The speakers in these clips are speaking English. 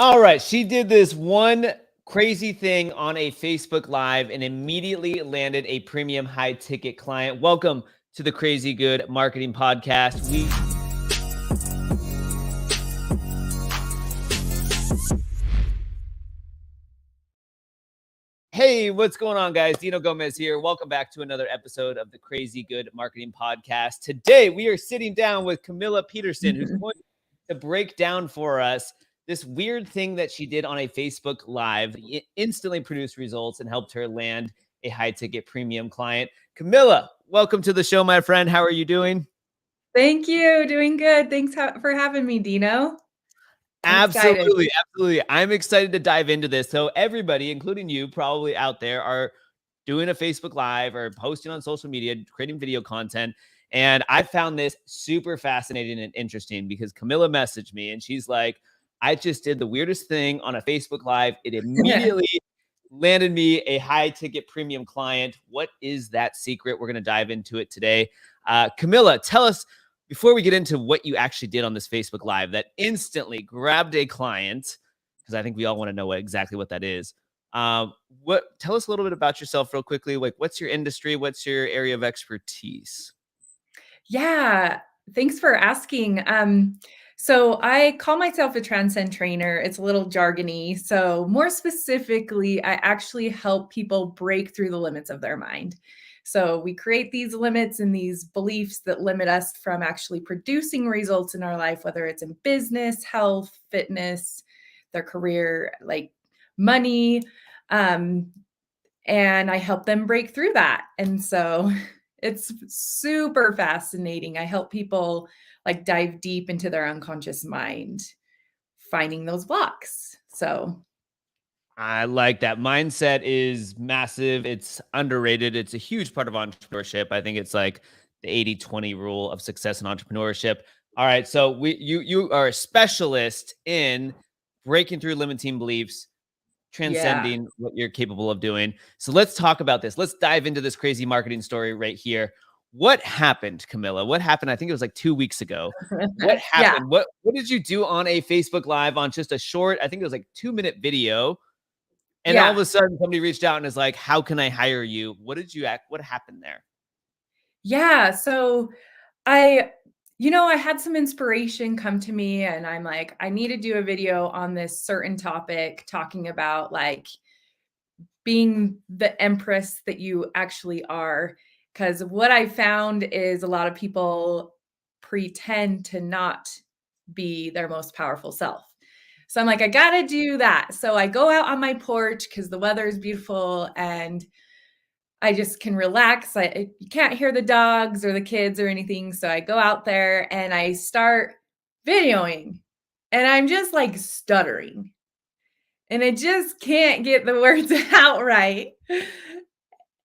All right. She did this one crazy thing on a Facebook Live and immediately landed a premium high ticket client. Welcome to the Crazy Good Marketing Podcast. Hey, what's going on, guys? Dino Gomez here. Welcome back to another episode of the Crazy Good Marketing Podcast. Today, we are sitting down with Camilla Peterson, who's going to break down for us this weird thing that she did on a Facebook Live. It instantly produced results and helped her land a high-ticket premium client. Camilla, welcome to the show, my friend. How are you doing? Thank you. Doing good. Thanks for having me, Dino. Absolutely. I'm excited to dive into this. So everybody, including you, probably out there, are doing a Facebook Live or posting on social media, creating video content. And I found this super fascinating and interesting because Camilla messaged me and she's like, I just did the weirdest thing on a Facebook Live. It immediately landed me a high ticket premium client. What is that secret? We're going to dive into it today. Camilla, tell us, before we get into what you actually did on this Facebook Live that instantly grabbed a client, because I think we all want to know exactly what that is. Tell us a little bit about yourself real quickly. Like, what's your industry? What's your area of expertise? Yeah, thanks for asking. So I call myself a transcend trainer. It's a little jargony. So more specifically, I actually help people break through the limits of their mind. So we create these limits and these beliefs that limit us from actually producing results in our life, whether it's in business, health, fitness, their career, like money. And I help them break through that. And so it's super fascinating. I help people like dive deep into their unconscious mind, finding those blocks. So I like that. Mindset is massive. It's underrated. It's a huge part of entrepreneurship. I think it's like the 80-20 rule of success in entrepreneurship. All right. So you are a specialist in breaking through limiting beliefs, yeah. transcending what you're capable of doing. So let's talk about this. Let's dive into this crazy marketing story right here. What happened, Camilla? What happened? I think it was like 2 weeks ago. What Yeah. happened? What did you do on a Facebook Live on just a short, I think it was like 2-minute video? And all of Yeah. a sudden somebody reached out and is like, how can I hire you? What happened there? Yeah. So I had some inspiration come to me and I'm like, I need to do a video on this certain topic talking about like being the empress that you actually are. Because what I found is a lot of people pretend to not be their most powerful self. So I'm like, I got to do that. So I go out on my porch because the weather is beautiful and I just can relax. You can't hear the dogs or the kids or anything. So I go out there and I start videoing and I'm just like stuttering and I just can't get the words out right.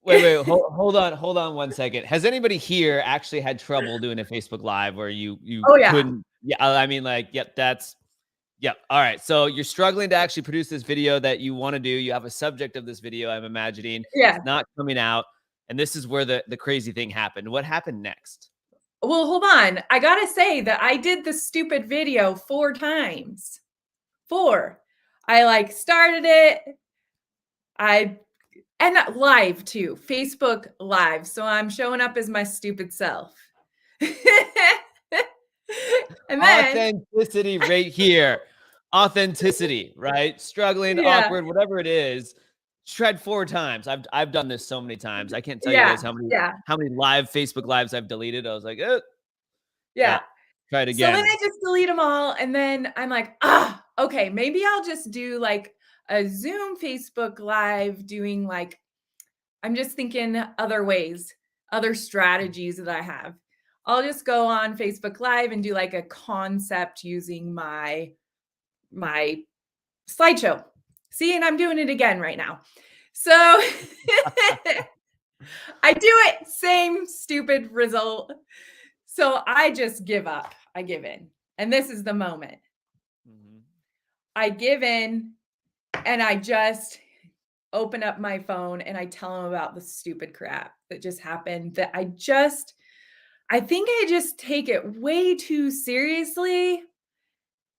Wait, hold on 1 second. Has anybody here actually had trouble doing a Facebook Live where you Oh, yeah. couldn't? Yeah, I mean, like, yep, yep. All right. So you're struggling to actually produce this video that you want to do. You have a subject of this video, I'm imagining. Yeah. It's not coming out. And this is where the crazy thing happened. What happened next? Well, hold on. I gotta say that I did the stupid video 4 times. 4. I like started it. And live too, Facebook Live. So I'm showing up as my stupid self. And then Authenticity right here. Authenticity, right? Struggling, yeah, awkward, whatever it is. Tried 4 times. I've done this so many times. I can't tell you yeah, guys how yeah, many live Facebook Lives I've deleted. I was like, yeah, yeah. try it So then again. I just delete them all, and then I'm like, okay, maybe I'll just do like a Zoom Facebook Live doing like I'm just thinking other ways, other strategies that I have. I'll just go on Facebook Live and do like a concept using my slideshow. See, and I'm doing it again right now. So I do it, same stupid result. So I just give up. I give in. And this is the moment. Mhm. I give in and I just open up my phone and I tell them about the stupid crap that just happened that I think I just take it way too seriously.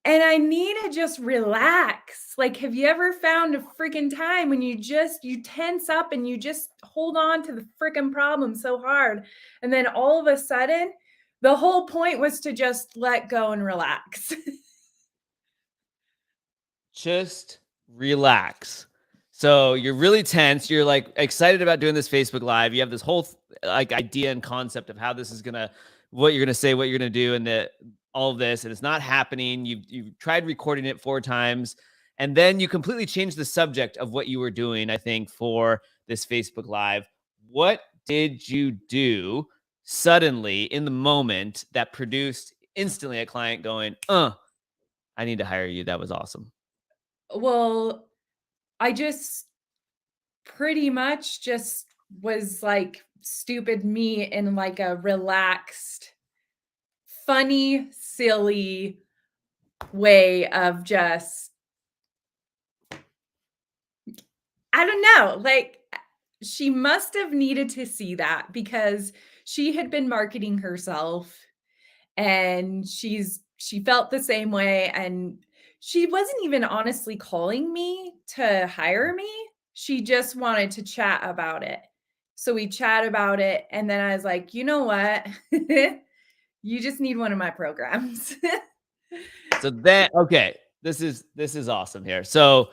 and I need to just relax. Like, have you ever found a freaking time when you tense up and you just hold on to the freaking problem so hard, and then all of a sudden, the whole point was to just let go and relax. Just relax. So you're really tense. You're like excited about doing this Facebook Live. You have this whole like idea and concept of how this is gonna, what you're gonna say, what you're gonna do, and all of this, and it's not happening. You've tried recording it 4 times, and then you completely changed the subject of what you were doing. I think for this Facebook Live, what did you do suddenly in the moment that produced instantly a client going, I need to hire you. That was awesome." Well, I just pretty much just was like stupid me in like a relaxed, funny, silly way of just, I don't know, like she must have needed to see that because she had been marketing herself and she felt the same way, and she wasn't even honestly calling me to hire me. She just wanted to chat about it. So we chat about it, and then I was like, "You know what? You just need one of my programs." So then, okay, this is awesome here. So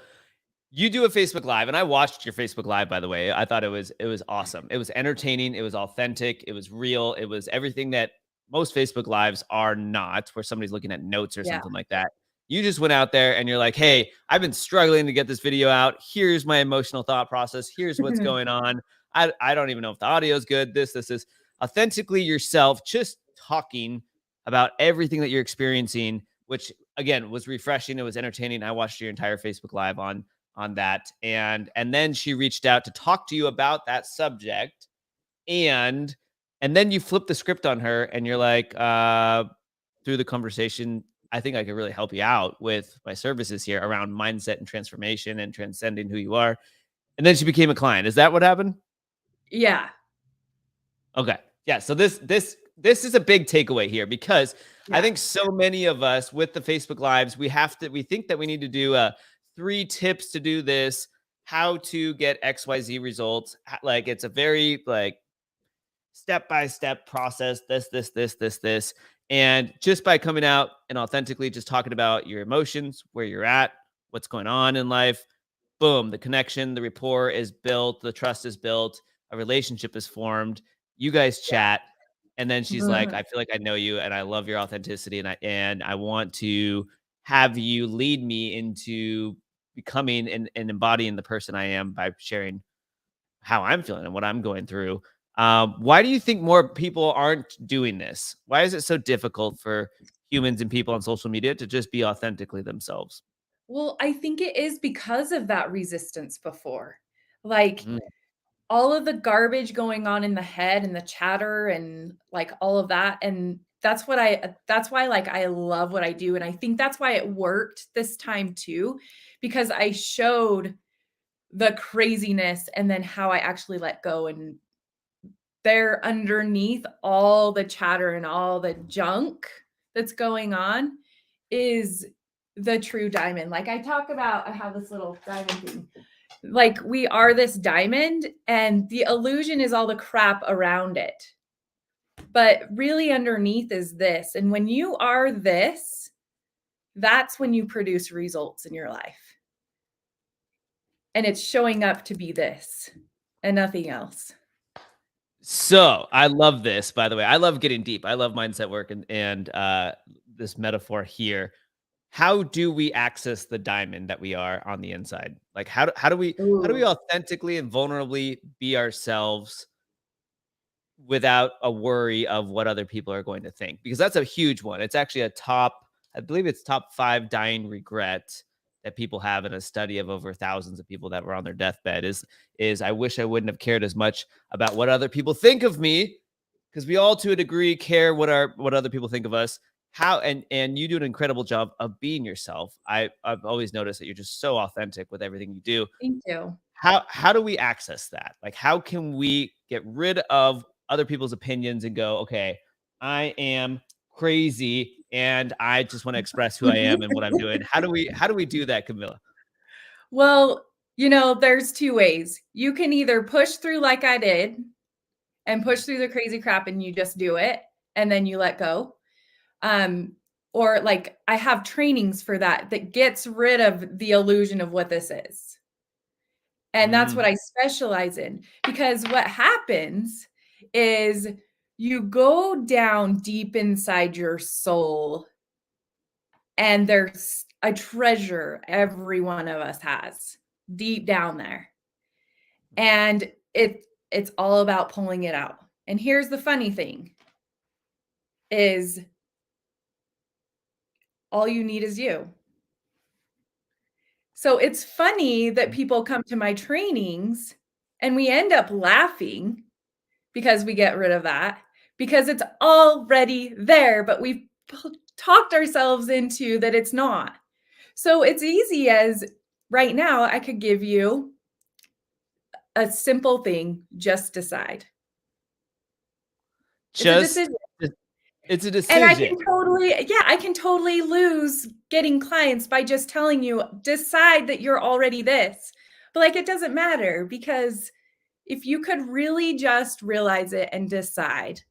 you do a Facebook Live, and I watched your Facebook Live, by the way. I thought it was awesome. It was entertaining, it was authentic, it was real, it was everything that most Facebook Lives are not, where somebody's looking at notes or Yeah. something like that. You just went out there and you're like, "Hey, I've been struggling to get this video out. Here's my emotional thought process. Here's what's going on. I don't even know if the audio is good. This is authentically yourself, just talking about everything that you're experiencing, which again was refreshing. It was entertaining. I watched your entire Facebook Live on that, and then she reached out to talk to you about that subject, and then you flip the script on her and you're like, through the conversation, I think I could really help you out with my services here around mindset and transformation and transcending who you are. And then she became a client. Is that what happened? Yeah. Okay. Yeah. So this is a big takeaway here, because I Yeah. think so many of us with the Facebook Lives, we think that we need to do 3 tips to do this, how to get XYZ results. Like it's a very like step by step process, this. And just by coming out and authentically just talking about your emotions, where you're at, what's going on in life, boom, the connection, the rapport is built, the trust is built, a relationship is formed. You guys chat, and then she's like, Mhm. "I feel like I know you, and I love your authenticity, and I want to have you lead me into becoming and embodying the person I am by sharing how I'm feeling and what I'm going through." Why do you think more people aren't doing this? Why is it so difficult for humans and people on social media to just be authentically themselves? Well, I think it is because of that resistance before. Like, Mm. all of the garbage going on in the head and the chatter and, like, all of that, and that's why, like, I love what I do, and I think that's why it worked this time too, because I showed the craziness and then how I actually let go, and there underneath all the chatter and all the junk that's going on is the true diamond. Like, I talk about I have this little diamond thing. Like, we are this diamond, and the illusion is all the crap around it. But really underneath is this. And when you are this, that's when you produce results in your life. And it's showing up to be this and nothing else. So I love this, by the way. I love getting deep. I love mindset work and this metaphor here. How do we access the diamond that we are on the inside? Like how do we Ooh. authentically and vulnerably be ourselves without a worry of what other people are going to think? Because that's a huge one. It's actually I believe it's top 5 dying regret that people have in a study of over thousands of people that were on their deathbed is I wish I wouldn't have cared as much about what other people think of me, because we all to a degree care what other people think of us. How and you do an incredible job of being yourself. I've always noticed that you're just so authentic with everything you do. Thank you. How do we access that? Like, how can we get rid of other people's opinions and go, okay, I am crazy and I just want to express who I am and what I'm doing. How do we do that, Camilla? Well, there's two ways. You can either push through like I did and push through the crazy crap and you just do it and then you let go. Or like I have trainings for that gets rid of the illusion of what this is. And that's what I specialize in, because what happens is you go down deep inside your soul and there's a treasure every one of us has deep down there. And it's all about pulling it out. And here's the funny thing is all you need is you. So it's funny that people come to my trainings and we end up laughing because we get rid of that, because it's already there, but we've talked ourselves into that it's not. So it's easy as right now, I could give you a simple thing, just decide. It's a decision. It's a decision. And I can totally lose getting clients by just telling you, decide that you're already this. But like, it doesn't matter, because if you could really just realize it and decide.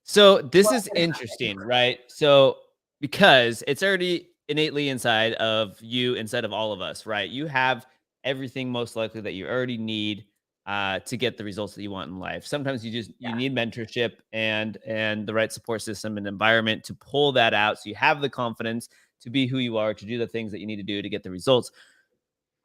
So this is interesting, right? So because it's already innately inside of you, inside of all of us, right? You have everything most likely that you already need to get the results that you want in life. Sometimes you need mentorship and the right support system and environment to pull that out, so you have the confidence to be who you are, to do the things that you need to do to get the results.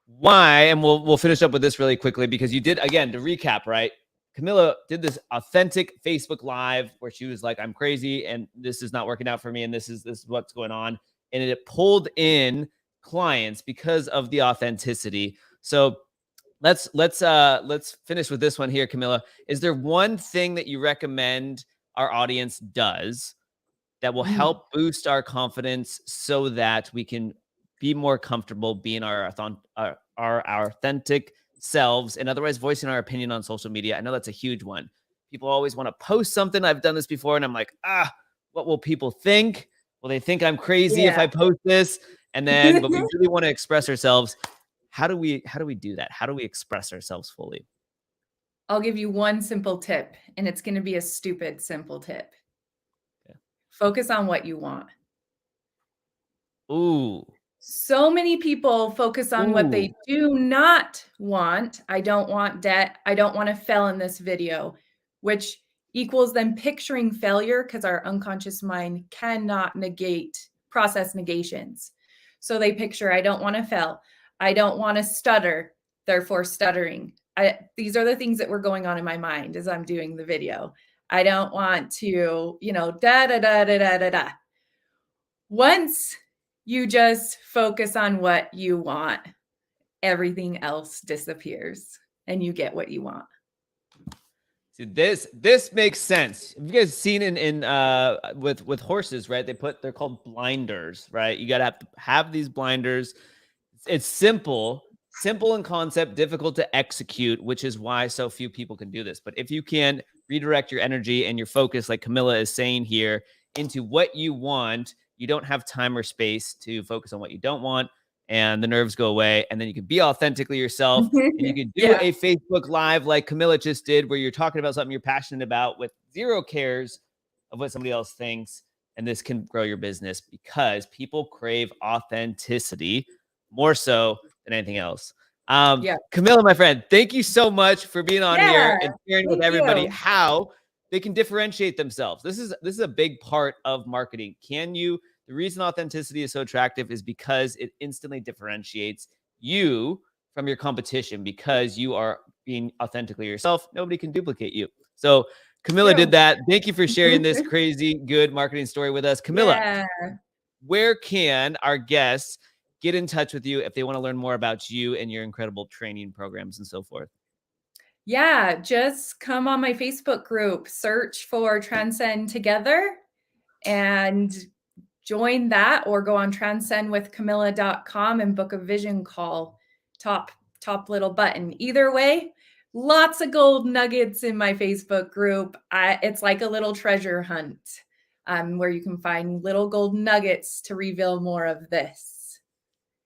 Why? And we'll finish up with this really quickly, because you did, again, to recap, right? Camilla did this authentic Facebook Live where she was like, I'm crazy and this is not working out for me, and this is what's going on. And it pulled in clients because of the authenticity. So let's finish with this one here, Camilla. Is there one thing that you recommend our audience does that will help boost our confidence so that we can be more comfortable being our authentic selves, and otherwise voicing our opinion on social media? I know that's a huge one. People always want to post something. I've done this before and I'm like, what will people think? Will they think I'm crazy if I post this? And then, but we really want to express ourselves. How do we do that? How do we express ourselves fully? I'll give you one simple tip, and it's going to be a stupid simple tip. Okay. Focus on what you want. Ooh. So many people focus on what they do not want. I don't want debt. I don't want to fail in this video, which equals them picturing failure, because our unconscious mind cannot process negations. So they picture, I don't want to fail. I don't want to stutter, therefore stuttering. These are the things that were going on in my mind as I'm doing the video. I don't want to, da, da, da, da, da, da, da. Once you just focus on what you want, everything else disappears and you get what you want. See, this makes sense. Have you guys seen with horses, right? They're called blinders, right? You got to have these blinders. It's simple in concept, difficult to execute, which is why so few people can do this. But if you can redirect your energy and your focus, like Camilla is saying here, into what you want, you don't have time or space to focus on what you don't want, and the nerves go away, and then you can be authentically yourself, and you can do a Facebook Live like Camilla just did, where you're talking about something you're passionate about with zero cares of what somebody else thinks, and this can grow your business, because people crave authenticity more so than anything else. Camilla, my friend, thank you so much for being on here and sharing with everybody how they can differentiate themselves. This is a big part of marketing. The reason authenticity is so attractive is because it instantly differentiates you from your competition, because you are being authentically yourself. Nobody can duplicate you. So Camilla did that. Thank you for sharing this crazy good marketing story with us. Camilla, where can our guests get in touch with you if they want to learn more about you and your incredible training programs and so forth? Yeah, just come on my Facebook group, search for Transcend Together and join that, or go on transcendwithcamilla.com and book a vision call. Top little button. Either way, lots of gold nuggets in my Facebook group. It's like a little treasure hunt. where you can find little gold nuggets to reveal more of this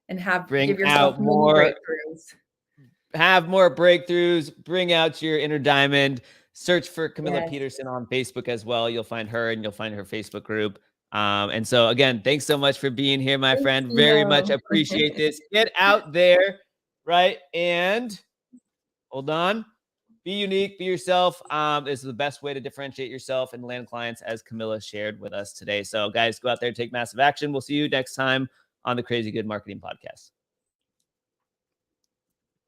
and give yourself mini breakthroughs. Have more breakthroughs, bring out your inner diamond. Search for Camilla Yes. Peterson on Facebook as well. You'll find her and you'll find her Facebook group. And so again, thanks so much for being here, my friend. Very much appreciate this. Get out there, right? And hold on. Be unique, be yourself. This is the best way to differentiate yourself and land clients, as Camilla shared with us today. So guys, go out there, take massive action. We'll see you next time on the Crazy Good Marketing Podcast.